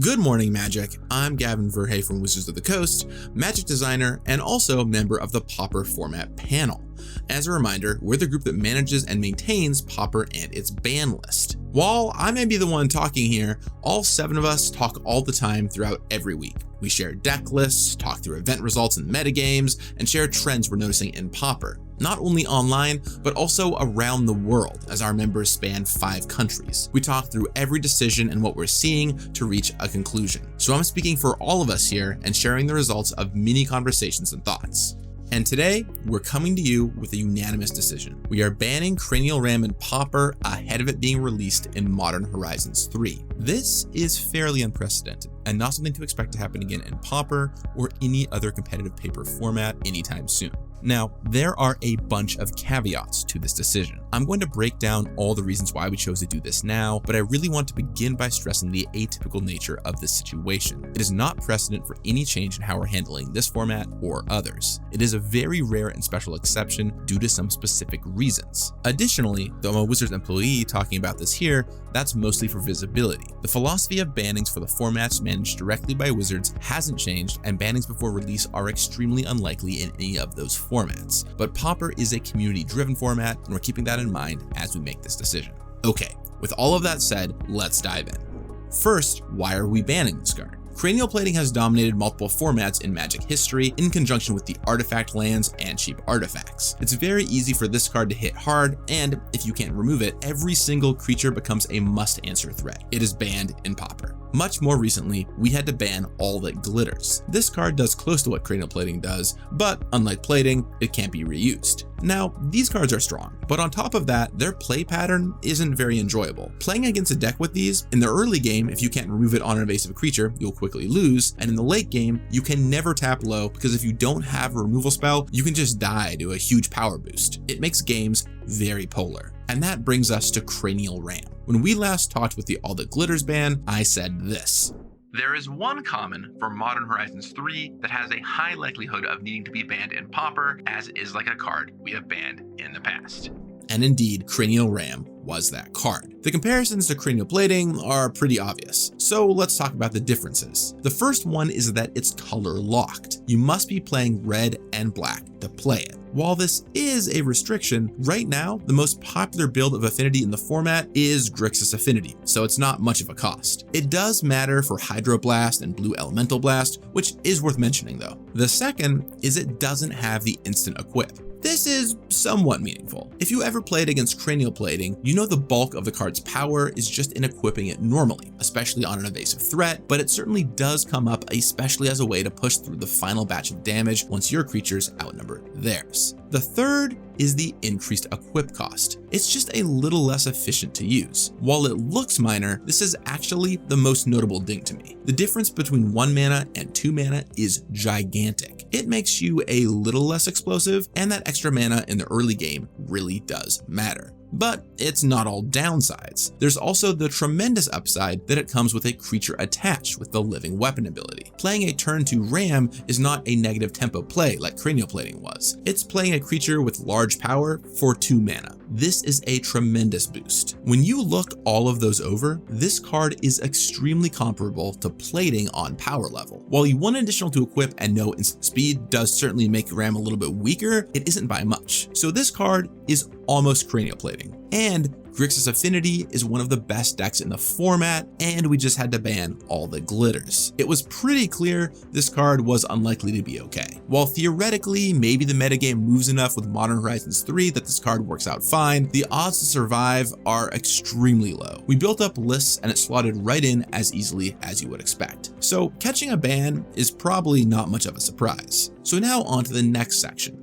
Good morning, Magic. I'm Gavin Verhey from Wizards of the Coast, Magic designer, and also member of the Pauper format panel. As a reminder, we're the group that manages and maintains Pauper and its ban list. While I may be the one talking here, all 7 of us talk all the time throughout every week. We share deck lists, talk through event results and metagames, and share trends we're noticing in Pauper, not only online, but also around the world as our members span 5 countries. We talk through every decision and what we're seeing to reach a conclusion. So I'm speaking for all of us here and sharing the results of many conversations and thoughts. And today, we're coming to you with a unanimous decision. We are banning Cranial Ram and Pauper ahead of it being released in Modern Horizons 3. This is fairly unprecedented and not something to expect to happen again in Pauper or any other competitive paper format anytime soon. Now, there are a bunch of caveats to this decision. I'm going to break down all the reasons why we chose to do this now, but I really want to begin by stressing the atypical nature of this situation. It is not precedent for any change in how we're handling this format or others. It is a very rare and special exception due to some specific reasons. Additionally, though I'm a Wizards employee talking about this here, that's mostly for visibility. The philosophy of bannings for the formats managed directly by Wizards hasn't changed, and bannings before release are extremely unlikely in any of those formats. But Pauper is a community-driven format, and we're keeping that in mind as we make this decision. Okay, with all of that said, let's dive in. First, why are we banning this card? Cranial plating has dominated multiple formats in Magic history in conjunction with the artifact lands and cheap artifacts. It's very easy for this card to hit hard, and if you can't remove it, every single creature becomes a must-answer threat. It is banned in Pauper. Much more recently, we had to ban all that glitters. This card does close to what Cranial plating does, but unlike plating, it can't be reused. Now, these cards are strong, but on top of that, their play pattern isn't very enjoyable. Playing against a deck with these, in the early game, if you can't remove it on an invasive creature, you'll quickly lose, and in the late game, you can never tap low because if you don't have a removal spell, you can just die to a huge power boost. It makes games very polar. And that brings us to Cranial Ram. When we last talked with the All That Glitters ban, I said this: there is one common for Modern Horizons 3 that has a high likelihood of needing to be banned in Pauper, as it is like a card we have banned in the past. And indeed, Cranial Ram was that card. The comparisons to cranial plating are pretty obvious, so let's talk about the differences. The first one is that it's color locked. You must be playing red and black to play it. While this is a restriction, right now, the most popular build of Affinity in the format is Grixis Affinity, so it's not much of a cost. It does matter for Hydroblast and Blue Elemental Blast, which is worth mentioning though. The second is it doesn't have the instant equip. This is somewhat meaningful. If you ever played against cranial plating, you know the bulk of the card's power is just in equipping it normally, especially on an evasive threat, but it certainly does come up, especially as a way to push through the final batch of damage once your creatures outnumber theirs. The third is the increased equip cost. It's just a little less efficient to use. While it looks minor, this is actually the most notable ding to me. The difference between 1 mana and 2 mana is gigantic. It makes you a little less explosive, and that extra mana in the early game really does matter. But it's not all downsides. There's also the tremendous upside that it comes with a creature attached with the living weapon ability. Playing a turn 2 ram is not a negative tempo play like cranial plating was. It's playing a creature with large power for 2 mana. This is a tremendous boost. When you look all of those over, this card is extremely comparable to plating on power level. While you want additional to equip and no instant speed does certainly make Ram a little bit weaker, it isn't by much. So this card is almost cranial plating. And Grixis Affinity is one of the best decks in the format, and we just had to ban all the glitters. It was pretty clear this card was unlikely to be okay. While theoretically, maybe the metagame moves enough with Modern Horizons 3 that this card works out fine, the odds to survive are extremely low. We built up lists and it slotted right in as easily as you would expect. So catching a ban is probably not much of a surprise. So now on to the next section.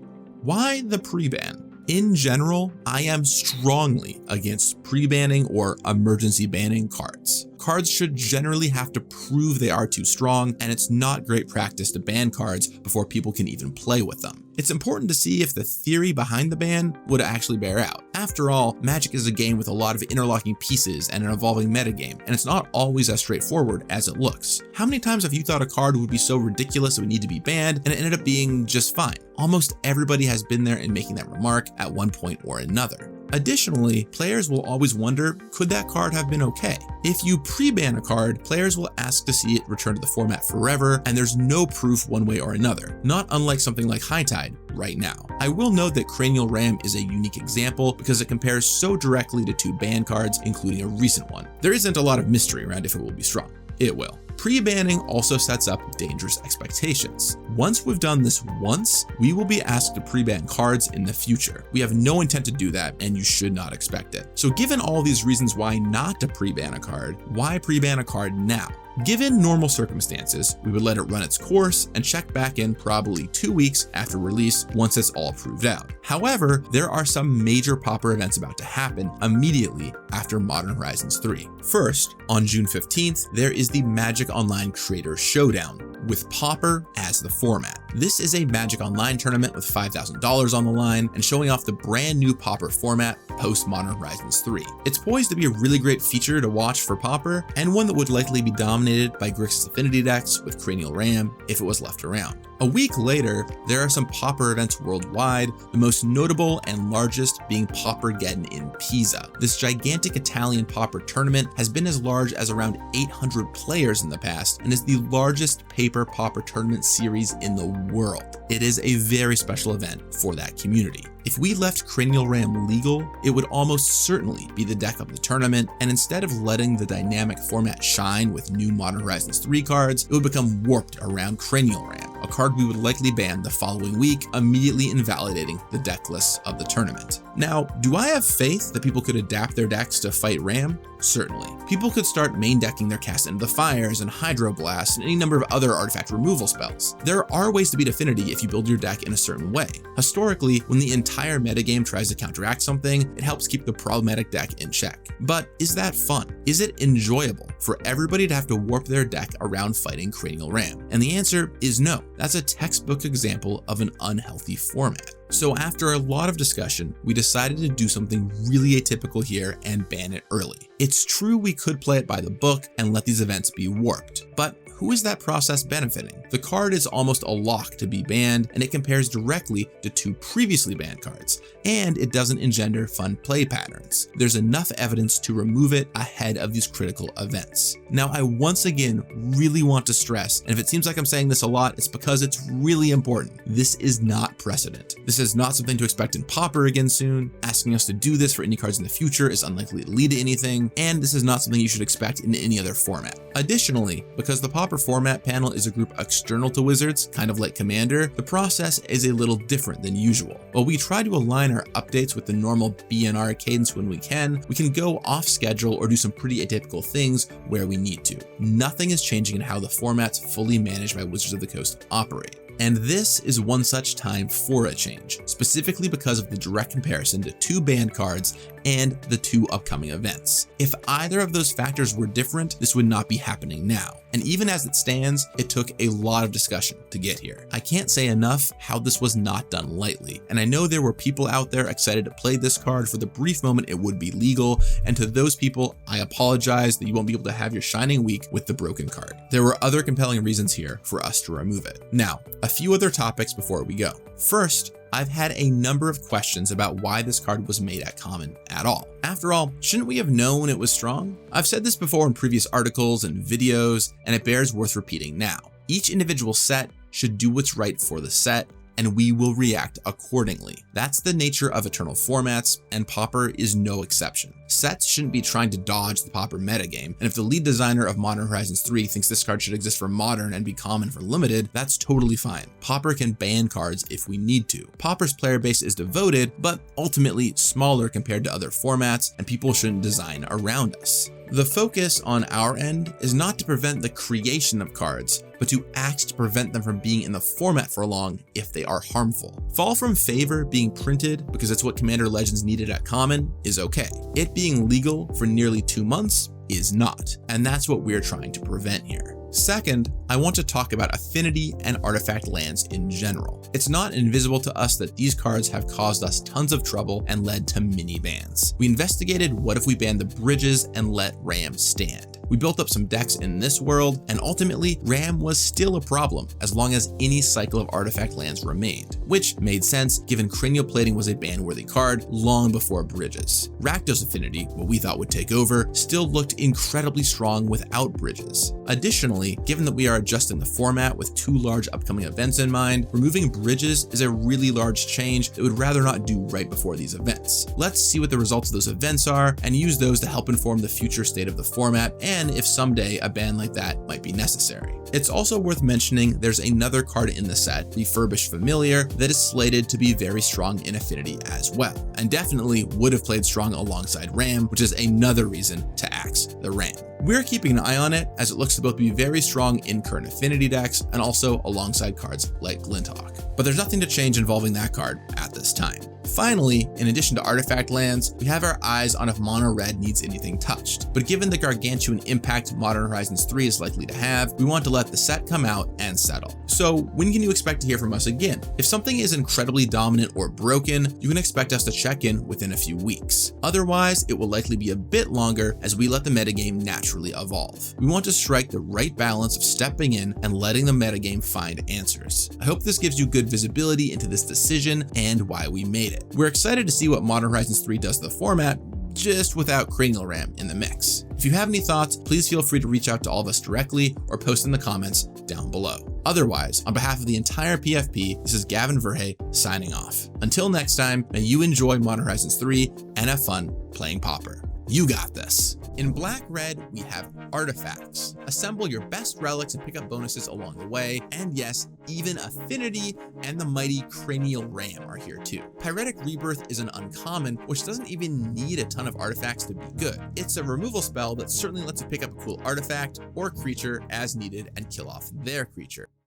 Why the pre-ban? In general, I am strongly against pre-banning or emergency banning cards. Cards should generally have to prove they are too strong, and it's not great practice to ban cards before people can even play with them. It's important to see if the theory behind the ban would actually bear out. After all, Magic is a game with a lot of interlocking pieces and an evolving metagame, and it's not always as straightforward as it looks. How many times have you thought a card would be so ridiculous it would need to be banned, and it ended up being just fine? Almost everybody has been there in making that remark at one point or another. Additionally, players will always wonder, could that card have been okay? If you pre-ban a card, players will ask to see it return to the format forever, and there's no proof one way or another, not unlike something like High Tide right now. I will note that Cranial Ram is a unique example because it compares so directly to 2 ban cards, including a recent one. There isn't a lot of mystery around if it will be strong. It will. Pre-banning also sets up dangerous expectations. Once we've done this once, we will be asked to pre-ban cards in the future. We have no intent to do that, and you should not expect it. So given all these reasons why not to pre-ban a card, why pre-ban a card now? Given normal circumstances, we would let it run its course and check back in probably 2 weeks after release once it's all proved out. However, there are some major Pauper events about to happen immediately after Modern Horizons 3. First, on June 15th, there is the Magic Online Creator Showdown, with Pauper as the format. This is a Magic Online tournament with $5,000 on the line and showing off the brand new Pauper format post Modern Horizons 3. It's poised to be a really great feature to watch for Pauper, and one that would likely be dominated by Grixis Affinity decks with Cranial Ram if it was left around. A week later, there are some Pauper events worldwide, the most notable and largest being Paupergeddon in Pisa. This gigantic Italian Pauper tournament has been as large as around 800 players in the past and is the largest paper Pauper tournament series in the world. It is a very special event for that community. If we left Cranial Ram legal, it would almost certainly be the deck of the tournament, and instead of letting the dynamic format shine with new Modern Horizons 3 cards, it would become warped around Cranial Ram, a card we would likely ban the following week, immediately invalidating the deck lists of the tournament. Now, do I have faith that people could adapt their decks to fight Ram? Certainly. People could start main decking their Cast Into the Fires and Hydroblast and any number of other artifact removal spells. There are ways to beat Affinity if you build your deck in a certain way. Historically, when the entire metagame tries to counteract something, it helps keep the problematic deck in check. But is that fun? Is it enjoyable for everybody to have to warp their deck around fighting Cranial Ram? And the answer is no. That's a textbook example of an unhealthy format. So after a lot of discussion, we decided to do something really atypical here and ban it early. It's true we could play it by the book and let these events be warped, but who is that process benefiting? The card is almost a lock to be banned, and it compares directly to 2 previously banned cards, and it doesn't engender fun play patterns. There's enough evidence to remove it ahead of these critical events. Now, I once again really want to stress, and if it seems like I'm saying this a lot, it's because it's really important. This is not precedent. This is not something to expect in Pauper again soon. Asking us to do this for any cards in the future is unlikely to lead to anything, and this is not something you should expect in any other format. Additionally, because the Pauper format panel is a group external to Wizards, kind of like Commander, the process is a little different than usual. While we try to align our updates with the normal BNR cadence when we can go off schedule or do some pretty atypical things where we need to. Nothing is changing in how the formats fully managed by Wizards of the Coast operate. And this is one such time for a change, specifically because of the direct comparison to 2 banned cards and the 2 upcoming events. If either of those factors were different, this would not be happening now. And even as it stands, it took a lot of discussion to get here. I can't say enough how this was not done lightly. And I know there were people out there excited to play this card for the brief moment it would be legal. And to those people, I apologize that you won't be able to have your shining week with the broken card. There were other compelling reasons here for us to remove it. Now, a few other topics before we go. First, I've had a number of questions about why this card was made at common at all. After all, shouldn't we have known it was strong? I've said this before in previous articles and videos, and it bears worth repeating now. Each individual set should do what's right for the set, and we will react accordingly. That's the nature of Eternal formats, and Pauper is no exception. Sets shouldn't be trying to dodge the Pauper metagame, and if the lead designer of Modern Horizons 3 thinks this card should exist for Modern and be common for Limited, that's totally fine. Pauper can ban cards if we need to. Pauper's player base is devoted, but ultimately smaller compared to other formats, and people shouldn't design around us. The focus on our end is not to prevent the creation of cards, but to act to prevent them from being in the format for long if they are harmful. Fall from Favor being printed because it's what Commander Legends needed at common is okay. It being legal for nearly 2 months is not, and that's what we're trying to prevent here. Second, I want to talk about affinity and artifact lands in general. It's not invisible to us that these cards have caused us tons of trouble and led to mini bans. We investigated what if we banned the bridges and let Ram stand. We built up some decks in this world, and ultimately Ram was still a problem as long as any cycle of artifact lands remained, which made sense given Cranial Plating was a ban-worthy card long before bridges. Rakdos Affinity, what we thought would take over, still looked incredibly strong without bridges. Additionally, given that we are adjusting the format with 2 large upcoming events in mind, removing bridges is a really large change that we'd rather not do right before these events. Let's see what the results of those events are and use those to help inform the future state of the format and if someday a ban like that might be necessary. It's also worth mentioning there's another card in the set, Refurbished Familiar, that is slated to be very strong in affinity as well, and definitely would have played strong alongside Ram, which is another reason to axe the Ram. We're keeping an eye on it as it looks to both be very strong in current affinity decks and also alongside cards like Glinthawk. But there's nothing to change involving that card at this time. Finally, in addition to artifact lands, we have our eyes on if mono red needs anything touched. But given the gargantuan impact Modern Horizons 3 is likely to have, we want to let the set come out and settle. So when can you expect to hear from us again? If something is incredibly dominant or broken, you can expect us to check in within a few weeks. Otherwise, it will likely be a bit longer as we let the metagame naturally evolve. We want to strike the right balance of stepping in and letting the metagame find answers. I hope this gives you good visibility into this decision and why we made it. We're excited to see what Modern Horizons 3 does to the format, just without Cranial Ram in the mix. If you have any thoughts, please feel free to reach out to all of us directly or post in the comments down below. Otherwise, on behalf of the entire PFP, this is Gavin Verhey signing off. Until next time, may you enjoy Modern Horizons 3 and have fun playing Pauper. You got this. In Black-Red, we have artifacts. Assemble your best relics and pick up bonuses along the way. And yes, even Affinity and the mighty Cranial Ram are here too. Pyretic Rebirth is an uncommon, which doesn't even need a ton of artifacts to be good. It's a removal spell that certainly lets you pick up a cool artifact or creature as needed and kill off their creature.